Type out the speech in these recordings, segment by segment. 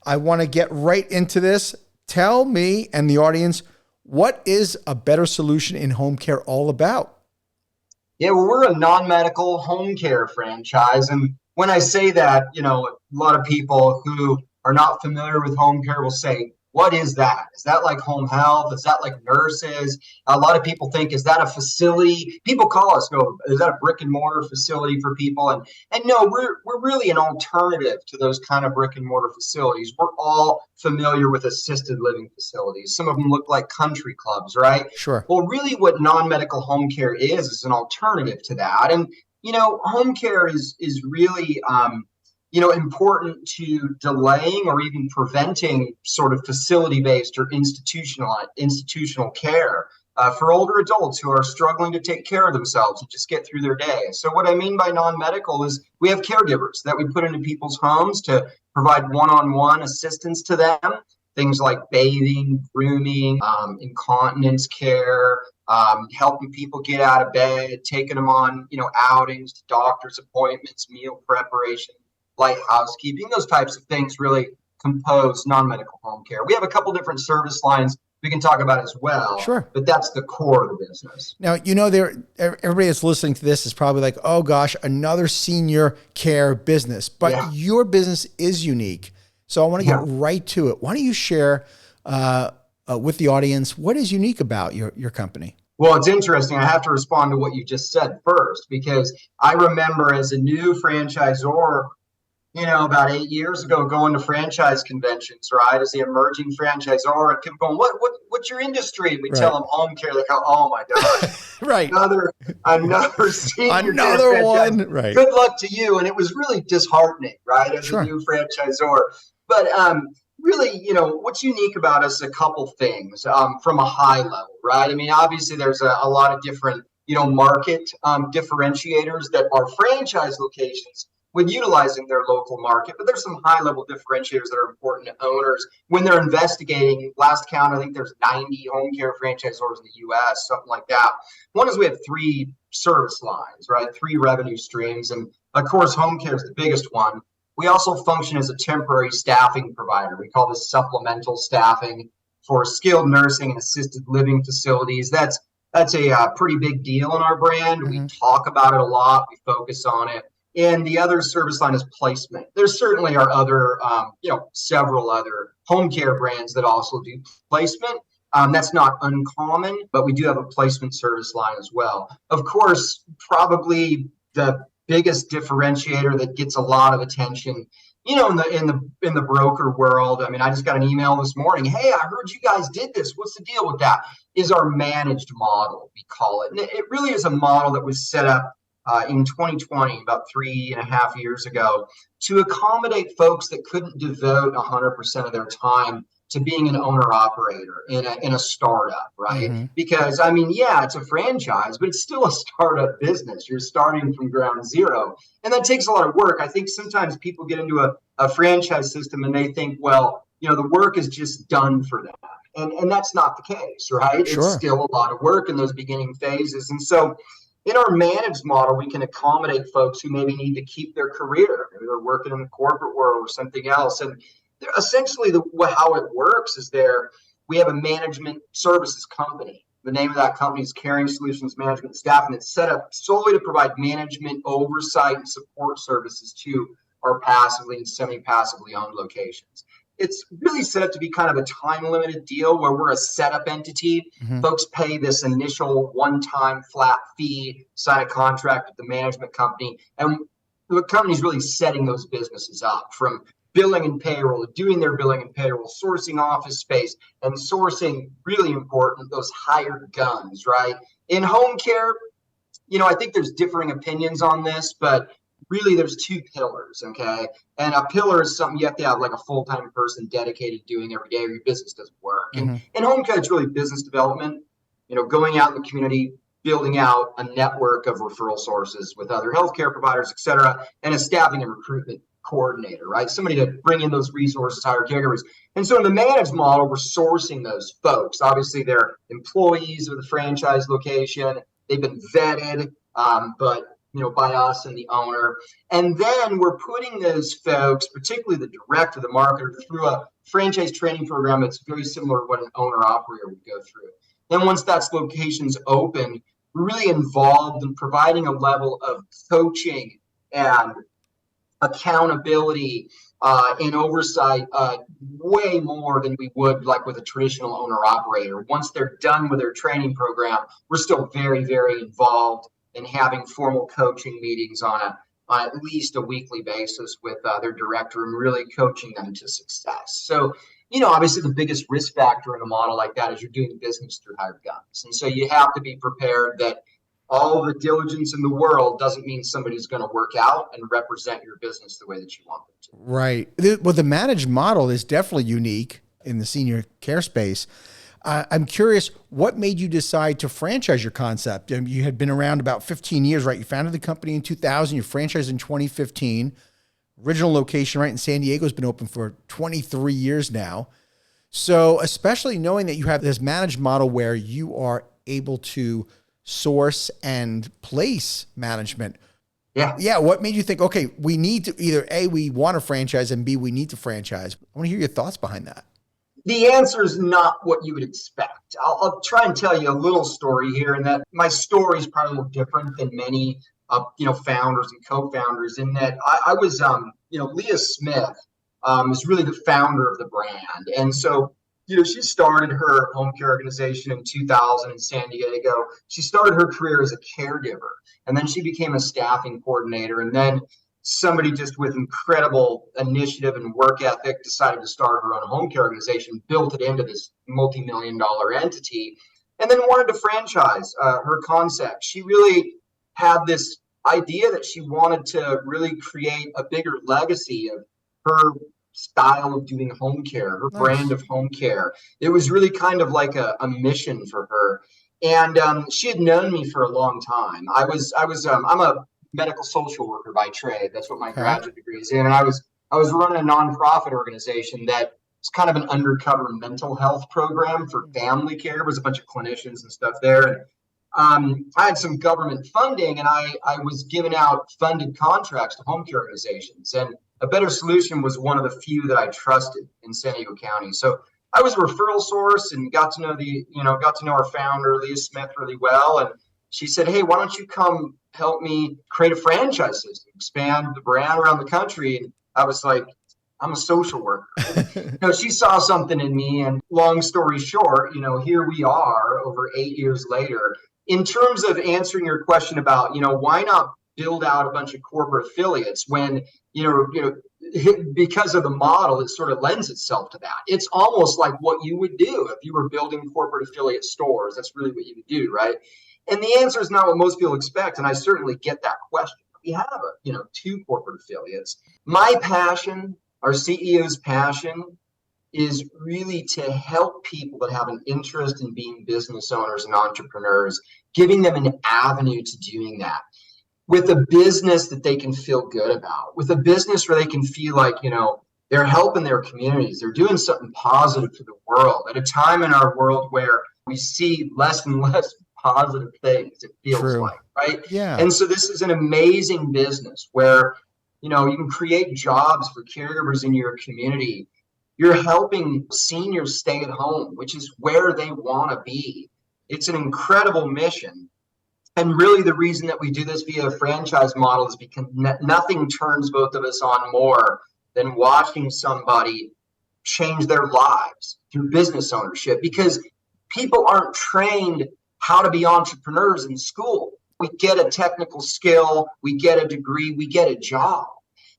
I want to get right into this. Tell me and the audience, what is a Better Solution in Home Care all about? Yeah, well, we're a non-medical home care franchise. And when I say that, a lot of people who are not familiar with home care will say, what is that? Is that like home health? Is that like nurses? A lot of people think, is that a facility? People call us, go, is that a brick and mortar facility for people? And no, we're really an alternative to those kind of brick and mortar facilities. We're all familiar with assisted living facilities. Some of them look like country clubs, right? Sure. Well, really what non-medical home care is an alternative to that. And, home care is really, important to delaying or even preventing sort of facility-based or institutional care for older adults who are struggling to take care of themselves and just get through their day. So what I mean by non-medical is we have caregivers that we put into people's homes to provide one-on-one assistance to them. Things like bathing, grooming, incontinence care, helping people get out of bed, taking them on, outings to doctor's appointments, meal preparation, light housekeeping. Those types of things really compose non-medical home care. We have a couple different service lines we can talk about as well. Sure. But that's the core of the business. Now, everybody that's listening to this is probably like, oh gosh, another senior care business. But your business is unique. So I want to get right to it. Why don't you share with the audience what is unique about your company? Well, it's interesting. I have to respond to what you just said first, because I remember as a new franchisor, about 8 years ago, going to franchise conventions, right? As the emerging franchisor, and people going, what's your industry? And we tell them home care. They go, oh my gosh, right. Another senior another one. Right. Good luck to you. And it was really disheartening, right? As a new franchisor. But really, what's unique about us, a couple things from a high level, right? I mean, obviously there's a lot of different, market differentiators that our franchise locations with utilizing their local market. But there's some high level differentiators that are important to owners when they're investigating. Last count, I think there's 90 home care franchisors in the US, something like that. One is we have 3 service lines, right? 3 revenue streams. And of course, home care is the biggest one. We also function as a temporary staffing provider. We call this supplemental staffing for skilled nursing and assisted living facilities. That's a pretty big deal in our brand. Mm-hmm. We talk about it a lot. We focus on it. And the other service line is placement. There certainly are other, several other home care brands that also do placement. That's not uncommon, but we do have a placement service line as well. Of course, probably the biggest differentiator that gets a lot of attention, in the broker world. I mean, I just got an email this morning. Hey, I heard you guys did this. What's the deal with that? Is our managed model, we call it. And it really is a model that was set up in 2020, about 3.5 years ago, to accommodate folks that couldn't devote 100% of their time to being an owner operator in a startup, right? Mm-hmm. Because it's a franchise, but it's still a startup business. You're starting from ground zero, and that takes a lot of work. I think sometimes people get into a franchise system and they think, well, the work is just done for them, and that's not the case, right? Sure. It's still a lot of work in those beginning phases, and so in our managed model, we can accommodate folks who maybe need to keep their career. Maybe they're working in the corporate world or something else. And essentially, how it works is we have a management services company. The name of that company is Caring Solutions Management Staffing. It's set up solely to provide management oversight and support services to our passively and semi-passively owned locations. It's really set up to be kind of a time-limited deal where we're a setup entity. Mm-hmm. Folks pay this initial one-time flat fee, sign a contract with the management company, and the company's really setting those businesses up from billing and payroll, doing their billing and payroll, sourcing office space, and sourcing, really important, those hired guns, right? In home care, I think there's differing opinions on this, but really there's 2 pillars, okay? And a pillar is something you have to have like a full-time person dedicated doing every day or your business doesn't work. Mm-hmm. And in home care, it's really business development, going out in the community, building out a network of referral sources with other healthcare providers, et cetera, and establishing a recruitment coordinator, right? Somebody to bring in those resources, hire caregivers. And so in the managed model, we're sourcing those folks. Obviously, they're employees of the franchise location. They've been vetted, but by us and the owner. And then we're putting those folks, particularly the director, the marketer, through a franchise training program that's very similar to what an owner operator would go through. Then once that location's open, we're really involved in providing a level of coaching and accountability and oversight way more than we would like with a traditional owner operator. Once they're done with their training program, we're still very, very involved in having formal coaching meetings on at least a weekly basis with their director and really coaching them to success. So, obviously the biggest risk factor in a model like that is you're doing business through hired guns. And so you have to be prepared that all the diligence in the world doesn't mean somebody's going to work out and represent your business the way that you want them to. Right. Well, the managed model is definitely unique in the senior care space. I'm curious, what made you decide to franchise your concept? You had been around about 15 years, right? You founded the company in 2000, you franchised in 2015. Original location, right, in San Diego has been open for 23 years now. So especially knowing that you have this managed model where you are able to source and place management. Yeah. What made you think, okay, we need to either A, we want to franchise, and B, we need to franchise? I want to hear your thoughts behind that. The answer is not what you would expect. I'll try and tell you a little story here, and that my story is probably a little different than many, founders and co-founders. In that I was, Leah Smith is really the founder of the brand, and so she started her home care organization in 2000 in San Diego. She started her career as a caregiver, and then she became a staffing coordinator, and then somebody just with incredible initiative and work ethic decided to start her own home care organization, built it into this multi-million-dollar entity, and then wanted to franchise her concept. She really had this idea that she wanted to really create a bigger legacy of her style of doing home care, her brand of home care. It was really kind of like a mission for her. And she had known me for a long time. I'm a medical social worker by trade. That's what my graduate degree is in. And I was running a nonprofit organization that was kind of an undercover mental health program for family care. There was a bunch of clinicians and stuff there. And I had some government funding, and I was giving out funded contracts to home care organizations. And A Better Solution was one of the few that I trusted in San Diego County. So I was a referral source and got to know our founder, Leah Smith, really well. And she said, "Hey, why don't you come help me create a franchise system, expand the brand around the country?" And I was like, I'm a social worker. She saw something in me, and long story short, here we are over 8 years later. In terms of answering your question about, why not build out a bunch of corporate affiliates when, because of the model, it sort of lends itself to that. It's almost like what you would do if you were building corporate affiliate stores. That's really what you would do, right? And the answer is not what most people expect, and I certainly get that question. We have, 2 corporate affiliates. My passion, our CEO's passion, is really to help people that have an interest in being business owners and entrepreneurs, giving them an avenue to doing that with a business that they can feel good about, with a business where they can feel like, they're helping their communities. They're doing something positive for the world at a time in our world where we see less and less positive things, it feels like, right? Yeah. And so this is an amazing business where, you can create jobs for caregivers in your community. You're helping seniors stay at home, which is where they want to be. It's an incredible mission. And really the reason that we do this via a franchise model is because nothing turns both of us on more than watching somebody change their lives through business ownership, because people aren't trained how to be entrepreneurs in school. We get a technical skill, we get a degree, we get a job.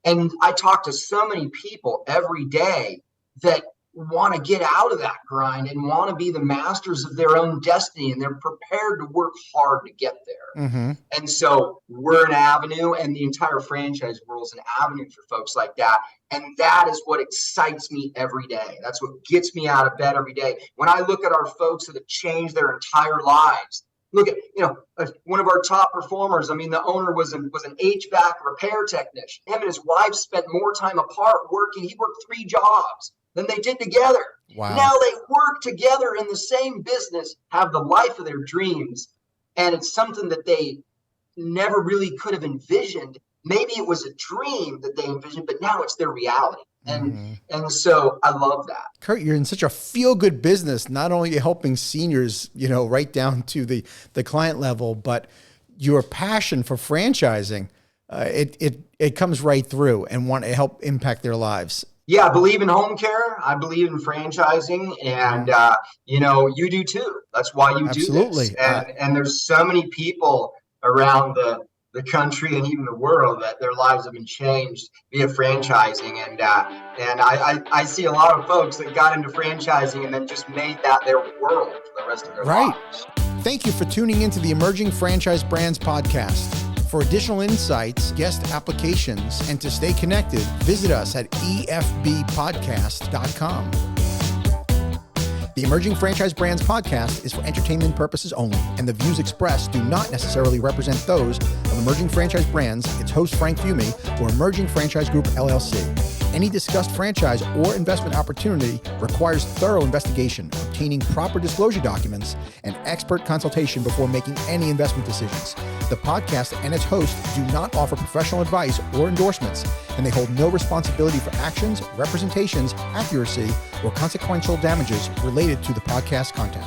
And I talk to so many people every day that want to get out of that grind and want to be the masters of their own destiny, and they're prepared to work hard to get there. Mm-hmm. And so we're an avenue, and the entire franchise world is an avenue for folks like that. And that is what excites me every day. That's what gets me out of bed every day. When I look at our folks that have changed their entire lives, look at, one of our top performers. I mean, the owner was an HVAC repair technician. Him and his wife spent more time apart working. He worked 3 jobs than they did together. Wow. Now they work together in the same business, have the life of their dreams. And it's something that they never really could have envisioned. Maybe it was a dream that they envisioned, but now it's their reality. And so I love that. Kurt, you're in such a feel-good business, not only helping seniors, right down to the client level, but your passion for franchising, it comes right through and want to help impact their lives. Yeah, I believe in home care. I believe in franchising, and you do too. That's why you do this. And there's so many people around the country and even the world that their lives have been changed via franchising. And I see a lot of folks that got into franchising and then just made that their world for the rest of their lives. Thank you for tuning into the Emerging Franchise Brands podcast. For additional insights, guest applications, and to stay connected, visit us at efbpodcast.com. The Emerging Franchise Brands podcast is for entertainment purposes only, and the views expressed do not necessarily represent those of Emerging Franchise Brands, its host Frank Fiume, or Emerging Franchise Group, LLC. Any discussed franchise or investment opportunity requires thorough investigation, obtaining proper disclosure documents, and expert consultation before making any investment decisions. The podcast and its host do not offer professional advice or endorsements, and they hold no responsibility for actions, representations, accuracy, or consequential damages related to the podcast content.